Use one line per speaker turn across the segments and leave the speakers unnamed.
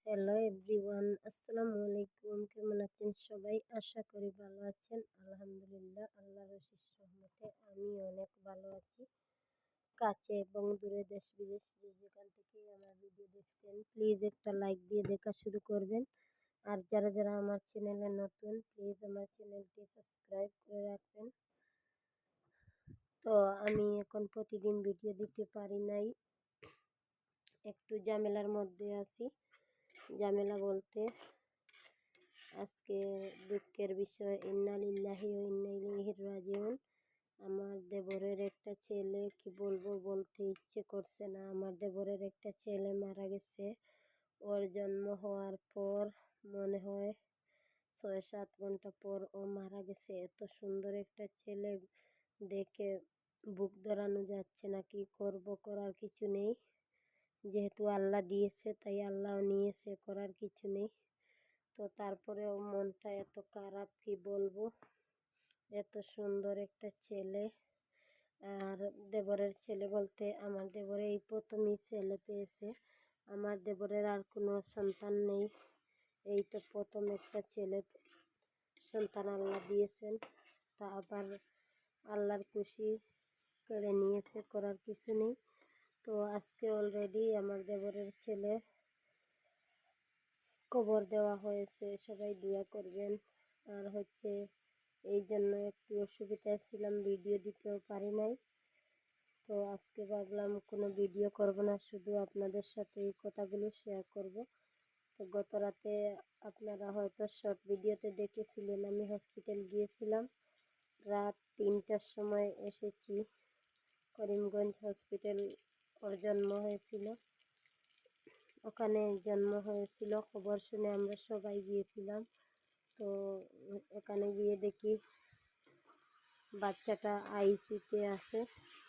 Hello everyone, আসসালামু আলাইকুম। কেমন আছেন সবাই? আশা করি ভালো আছেন। আলহামদুলিল্লাহ, আল্লাহর অশেষ রহমতে আমি অনেক ভালো আছি। কাছে এবং দূরে, দেশ বিদেশ যেখান থেকে আমার ভিডিও দেখছেন, প্লিজ একটা লাইক দিয়ে দেখা শুরু করবেন। আর যারা যারা আমার চ্যানেলে নতুন, প্লিজ আমার চ্যানেলটি সাবস্ক্রাইব করে রাখবেন। তো আমি এখন প্রতিদিন ভিডিও দিতে পারি নাই, একটু ঝামেলার মধ্যে আছি। ঝামেলা বলতে আজকে দুঃখের বিষয়, ইন্না লিল্লাহি ওয়া ইন্না ইলাইহি রাজিউন। আমার দেবরের একটা ছেলে, কি বলবো, বলতে ইচ্ছে করছে না। আমার দেবরের একটা ছেলে মারা গেছে। ওর জন্ম হওয়ার পর মনে হয় ৬-৭ ঘন্টা পর ও মারা গেছে। এত সুন্দর একটা ছেলে দেখে বুক ধরানো যাচ্ছে না। কি করব, করার কিছু নেই। যেহেতু আল্লাহ দিয়েছে তাই আল্লাহ নিয়েছে, করার কিছু নেই। তো তারপরেও মনটা এত খারাপ, কি বলবো। এত সুন্দর একটা ছেলে। আর দেবরের ছেলে বলতে আমার দেবরে এই প্রথমই ছেলে পেয়েছে। আমার দেবরের আর কোনো সন্তান নেই, এই তো প্রথম একটা ছেলে সন্তান আল্লাহ দিয়েছেন। তা আবার আল্লাহর খুশি করে নিয়েছে, করার কিছু নেই। তো আজকে অলরেডি আমার দেবরের ছেলে কবর দেওয়া হয়েছে, সবাই দোয়া করবেন। আর এই জন্য একটু অসুবিধায় ছিলাম, ভিডিও দিতেও পারি নাই। তো আজকে ভাবলাম কোনো ভিডিও করব না, শুধু আপনাদের সাথে এই কথাগুলো শেয়ার করব। তো গত রাতে আপনারা হয়তো শর্ট ভিডিওতে দেখেছিলেন, আমি হসপিটাল গিয়েছিলাম। রাত ৩টার সময় এসেছি। করিমগঞ্জ হসপিটাল ওর জন্ম হয়েছিল, ওখানে জন্ম হয়েছিল। খবর শুনে আমরা সবাই গিয়েছিলাম। তো ওখানে গিয়ে দেখি বাচ্চাটা আইসিতে আছে।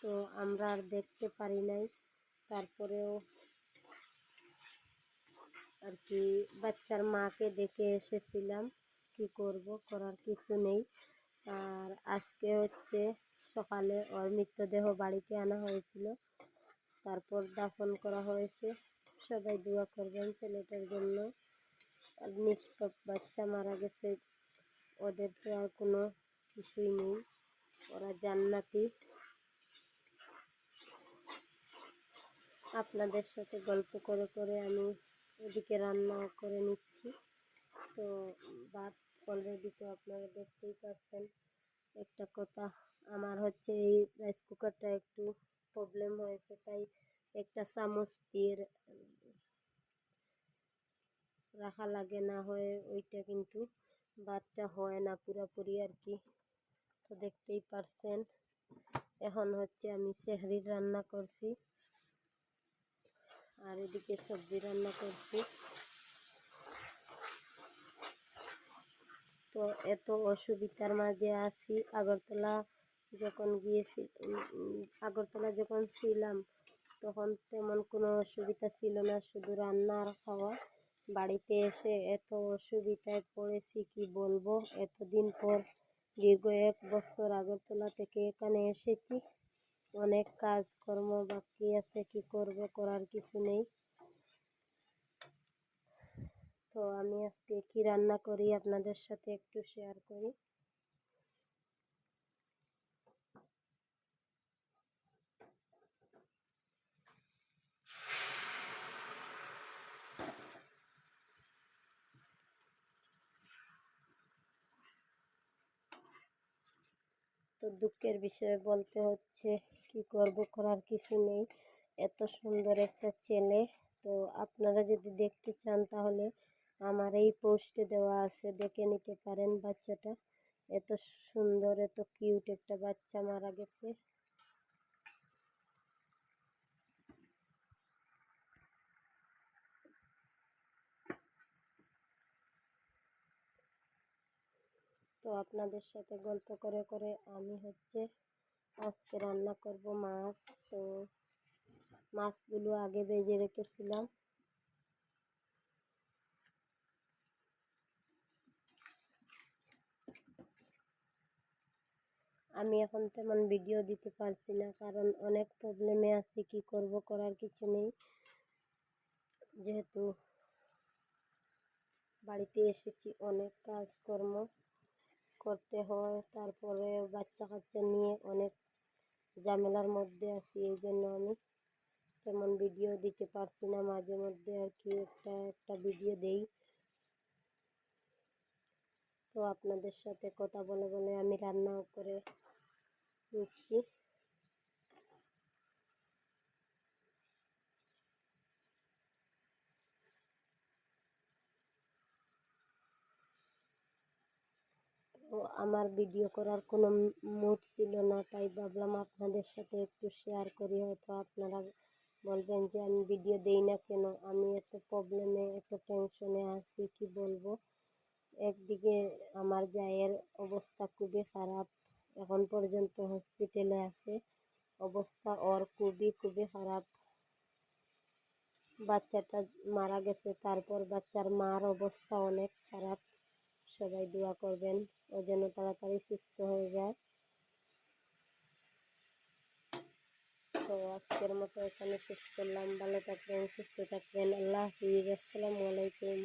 তো আমরা আর দেখতে পারি নাই। তারপরেও আর কি বাচ্চার মাকে দেখে এসেছিলাম। কি করব, করার কিছু নেই। আর আজকে সকালে ওর মৃতদেহ বাড়িতে আনা হয়েছিল, তারপর দাফন করা হয়েছে। সবাই দোয়া করবেন ছেলেটার জন্য। আর নিষ্পাপ বাচ্চা মারা গেছে, ওদের তো আর কোনো কিছুই নেই, ওরা জান্নাতি। আপনাদের সাথে গল্প করে করে আমি এদিকে রান্না করে নিচ্ছি। তো ভাত অলরেডি তো আপনারা দেখতেই পাচ্ছেন। একটা কথা, আমার এই রাইস কুকারটা একটু প্রবলেম হয়েছে, তাই একটা চামচ দিয়ে রাখা লাগে, না হয় ওইটা কিন্তু ভাতটা হয় না পুরোপুরি আর কি। তো দেখতেই পারছেন। এখন আমি সেহরির রান্না করছি, আর এদিকে সবজি রান্না করছি। তো এত অসুবিধার মাঝে আছি। আগরতলা যখন ছিলাম তখন তেমন কোনো অসুবিধা ছিল না, শুধু রান্না আর খাওয়া। বাড়িতে এসে এত অসুবিধায় পড়েছি, কি বলবো। এতদিন পর দীর্ঘ 1 বছর আগরতলা থেকে এখানে এসেছি। অনেক কাজকর্ম বাকি আছে, কি করব, করার কিছু নেই। তো আমি আজকে কি রান্না করি আপনাদের সাথে একটু শেয়ার করি। তো দুঃখের বিষয়ে বলতে কি করব, করার কিছু নেই। এত সুন্দর একটা ছেলে। তো আপনারা যদি দেখতে চান তাহলে আমার এই পোস্টে দেওয়া আছে, দেখে নিতে পারেন। বাচ্চাটা এত সুন্দর, এত কিউট একটা বাচ্চা মারা গেছে। তো আপনাদের সাথে গল্প করে করে আমি আজকে রান্না করব মাছ। তো মাছগুলো আগে ভেজে রেখেছিলাম। আমি এখন তেমন ভিডিও দিতে পারছি না, কারণ অনেক প্রবলেমে আছি। কি করব, করার কিছু নেই। যেহেতু বাড়িতে এসেছি, অনেক কাজকর্ম করতে হয়, তারপরে বাচ্চা কাচ্চা নিয়ে অনেক ঝামেলার মধ্যে আছি। এই জন্য আমি তেমন ভিডিও দিতে পারছি না। মাঝে মধ্যে আর কি একটা ভিডিও দেই। তো আপনাদের সাথে কথা বলে বলে আমি রান্নাও করে নিচ্ছি। তো আমার ভিডিও করার কোনো মুড ছিল না, তাই ভাবলাম আপনাদের সাথে একটু শেয়ার করি। হয়তো আপনারা বলবেন যে আমি ভিডিও দেই না কেন। আমি এত প্রবলেমে, এত টেনশনে আছি, কি বলবো। একদিকে আমার জায়ের অবস্থা খুবই খারাপ, এখন পর্যন্ত হসপিটালে আছে। অবস্থা ওর খুবই খুবই খারাপ। বাচ্চাটা মারা গেছে, তারপর বাচ্চার মার অবস্থা অনেক খারাপ। সবাই দোয়া করবেন ও যেন তাড়াতাড়ি সুস্থ হয়ে যায়। তো আজকের মতো এখানে শেষ করলাম। ভালো থাকবেন, সুস্থ থাকবেন। আল্লাহ হাফিজ। আসসালামু আলাইকুম।